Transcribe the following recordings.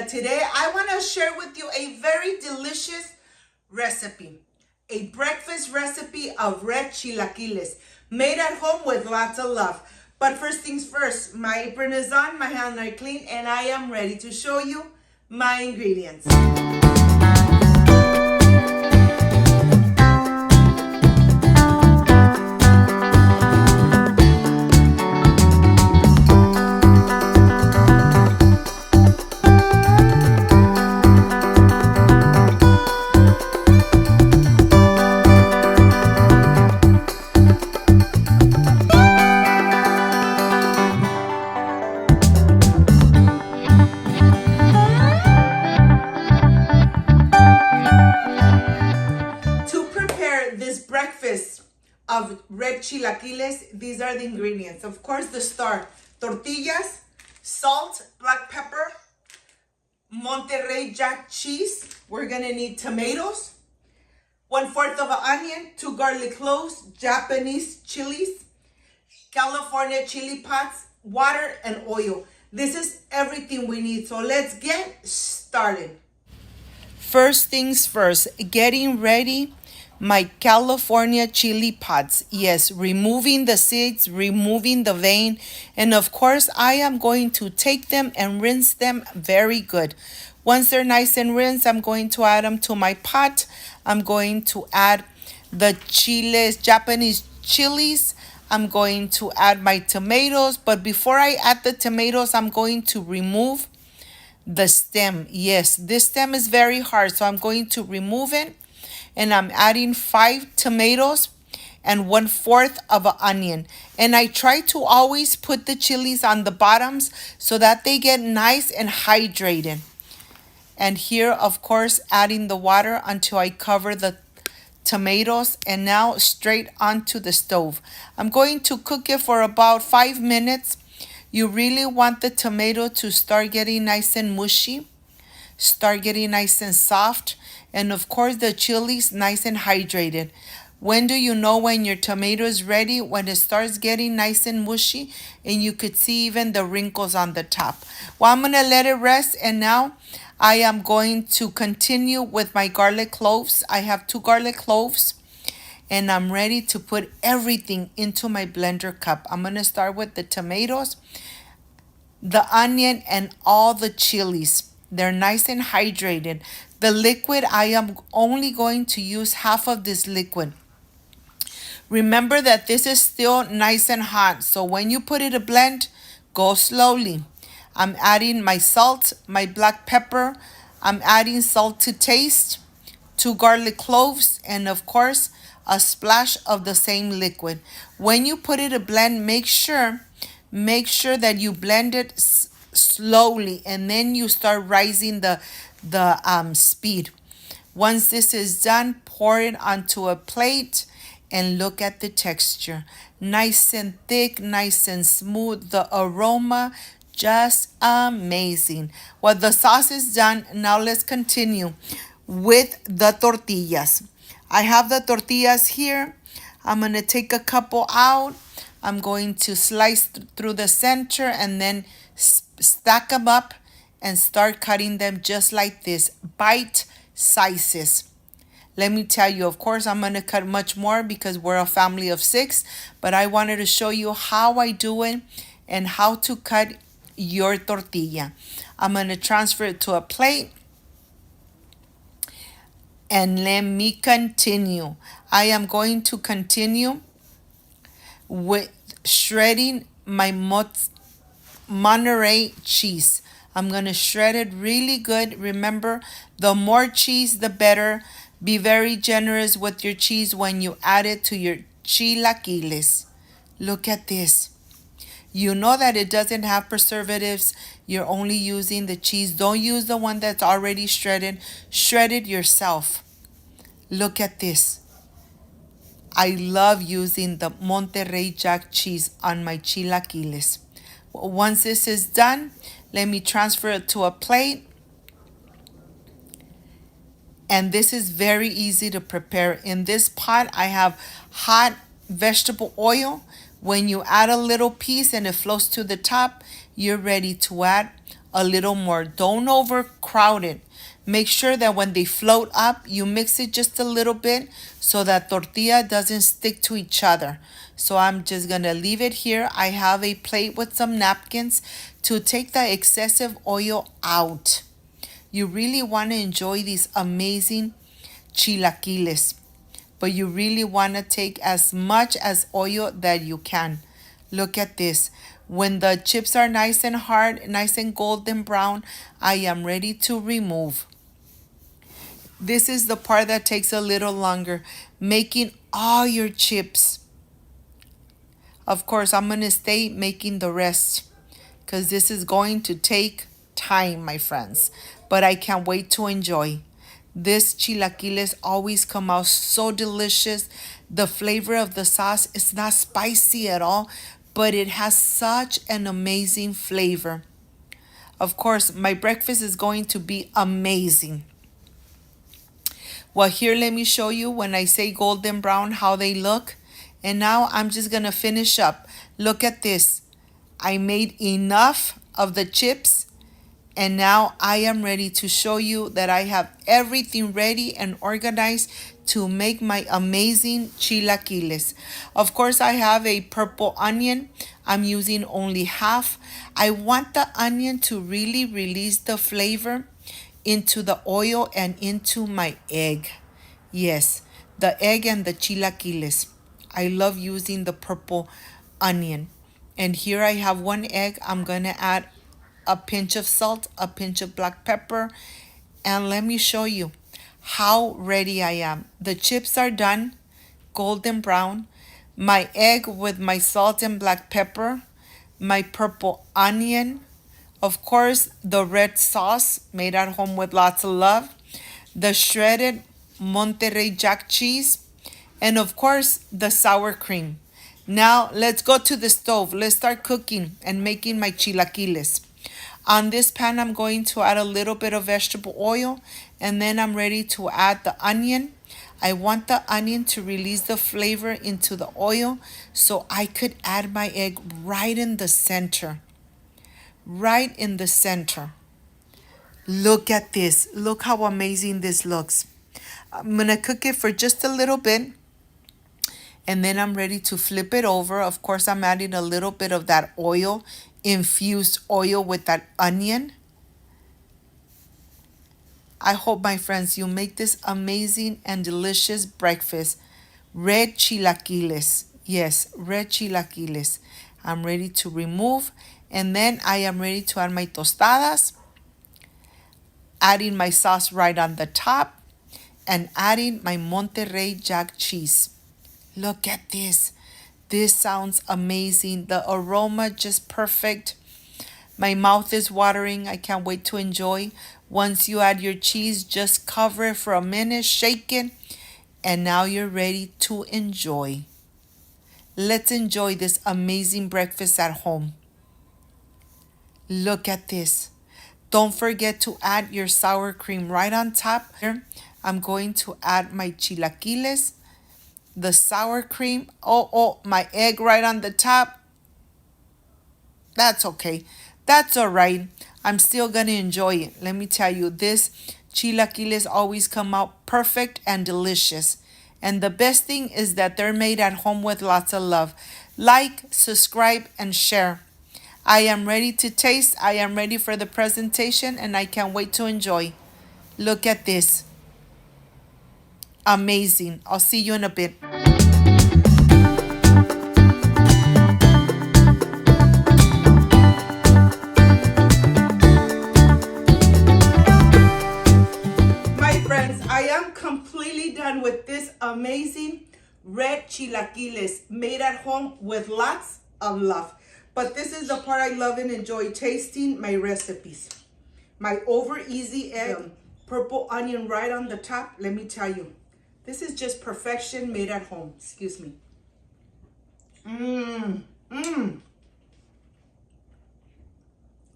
Gloria. Today I want to share with you a very delicious recipe. A breakfast recipe of red chilaquiles made at home with lots of love. But first things first, my apron is on, my hands are clean, and I am ready to show you my ingredients. Breakfast of red chilaquiles, these are the ingredients. Of course, the star: tortillas, salt, black pepper, Monterey Jack cheese. We're gonna need tomatoes, 1/4 of an onion, 2 garlic cloves, Japanese chilies, California chili pots, water, and oil. This is everything we need. So let's get started. First things first, getting ready my California chili pods. Yes, removing the seeds, removing the vein. And of course, I am going to take them and rinse them very good. Once they're nice and rinsed, I'm going to add them to my pot. I'm going to add the chiles, Japanese chilies. I'm going to add my tomatoes. But before I add the tomatoes, I'm going to remove the stem. Yes, this stem is very hard, so I'm going to remove it. And I'm adding 5 tomatoes and 1/4 of an onion. And I try to always put the chilies on the bottoms so that they get nice and hydrated. And here, of course, adding the water until I cover the tomatoes, and now straight onto the stove. I'm going to cook it for about 5 minutes. You really want the tomato to start getting nice and mushy, start getting nice and soft. And of course, the chilies nice and hydrated. When do you know when your tomato is ready? When it starts getting nice and mushy and you could see even the wrinkles on the top. Well, I'm going to let it rest, and now I am going to continue with my garlic cloves. I have 2 garlic cloves, and I'm ready to put everything into my blender cup. I'm going to start with the tomatoes, the onion, and all the chilies. They're nice and hydrated. The liquid, I am only going to use half of this liquid. Remember that this is still nice and hot, so when you put it to blend, go slowly. I'm adding my salt, my black pepper. I'm adding salt to taste, 2 garlic cloves, and of course, a splash of the same liquid. When you put it to blend, make sure that you blend it slowly, and then you start rising the speed. Once this is done, pour it onto a plate and look at the texture. Nice and thick, nice and smooth. The aroma, just amazing. Well, the sauce is done. Now let's continue with the tortillas. I have the tortillas here. I'm going to take a couple out. I'm going to slice through the center and then stack them up and start cutting them just like this, bite sizes. Let me tell you, of course, I'm going to cut much more because we're a family of 6, but I wanted to show you how I do it and how to cut your tortilla. I'm going to transfer it to a plate, and let me continue. I am going to continue with shredding my Monterey cheese. I'm going to shred it really good. Remember, the more cheese, the better. Be very generous with your cheese when you add it to your chilaquiles. Look at this. You know that it doesn't have preservatives. You're only using the cheese. Don't use the one that's already shredded. Shred it yourself. Look at this. I love using the Monterey Jack cheese on my chilaquiles. Once this is done, let me transfer it to a plate. And this is very easy to prepare. In this pot, I have hot vegetable oil. When you add a little piece and it flows to the top, you're ready to add a little more. Don't overcrowd it. Make sure that when they float up, you mix it just a little bit so that tortilla doesn't stick to each other. So I'm just gonna leave it here. I have a plate with some napkins to take the excessive oil out. You really want to enjoy these amazing chilaquiles, but you really want to take as much as oil that you can. Look at this. When the chips are nice and hard, nice and golden brown, I am ready to remove. This is the part that takes a little longer, making all your chips. Of course, I'm going to stay making the rest because this is going to take time, my friends. But I can't wait to enjoy. This chilaquiles always come out so delicious. The flavor of the sauce is not spicy at all, but it has such an amazing flavor. Of course, my breakfast is going to be amazing. Well, here, let me show you when I say golden brown, how they look. And now I'm just going to finish up. Look at this. I made enough of the chips. And now I am ready to show you that I have everything ready and organized to make my amazing chilaquiles. Of course, I have a purple onion. I'm using only half. I want the onion to really release the flavor into the oil and into my egg. Yes, the egg and the chilaquiles. I love using the purple onion. And here I have one egg. I'm going to add a pinch of salt, a pinch of black pepper, and let me show you how ready I am. The chips are done, golden brown. My egg with my salt and black pepper, my purple onion, of course, the red sauce made at home with lots of love, the shredded Monterey Jack cheese, and of course, the sour cream. Now, let's go to the stove. Let's start cooking and making my chilaquiles. On this pan, I'm going to add a little bit of vegetable oil, and then I'm ready to add the onion. I want the onion to release the flavor into the oil so I could add my egg right in the center. Right in the center. Look at this. Look how amazing this looks. I'm going to cook it for just a little bit, and then I'm ready to flip it over. Of course, I'm adding a little bit of that oil, infused oil with that onion. I hope, my friends, you make this amazing and delicious breakfast. Red chilaquiles. Yes, red chilaquiles. I'm ready to remove. And then I am ready to add my tostadas. Adding my sauce right on the top. And adding my Monterey Jack cheese. Look at this. This sounds amazing. The aroma just perfect. My mouth is watering. I can't wait to enjoy. Once you add your cheese, just cover it for a minute, shake it, and now you're ready to enjoy. Let's enjoy this amazing breakfast at home. Look at this. Don't forget to add your sour cream right on top. Here, I'm going to add my chilaquiles, the sour cream. Oh, my egg right on the top. That's okay. That's all right. I'm still going to enjoy it. Let me tell you, this chilaquiles always come out perfect and delicious. And the best thing is that they're made at home with lots of love. Like, subscribe, and share. I am ready to taste. I am ready for the presentation, and I can't wait to enjoy. Look at this. Amazing. I'll see you in a bit. I am completely done with this amazing red chilaquiles made at home with lots of love. But this is the part I love and enjoy tasting my recipes. My over easy egg, purple onion right on the top. Let me tell you, this is just perfection made at home. Excuse me.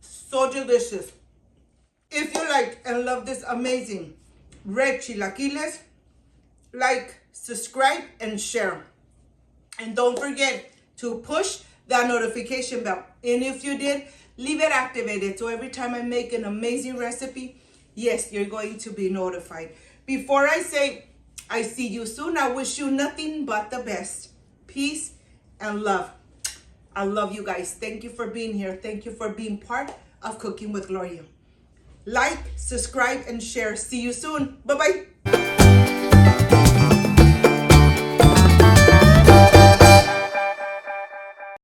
So delicious. If you like and love this amazing red chilaquiles, like, subscribe, and share. And don't forget to push that notification bell. And if you did, Leave it activated so every time I make an amazing recipe, yes, you're going to be notified. Before I say I see you soon, I wish you nothing but the best. Peace and love. I love you guys. Thank you for being here. Thank you for being part of Cooking with Gloria. Like, subscribe, and share. See you soon. Bye-bye.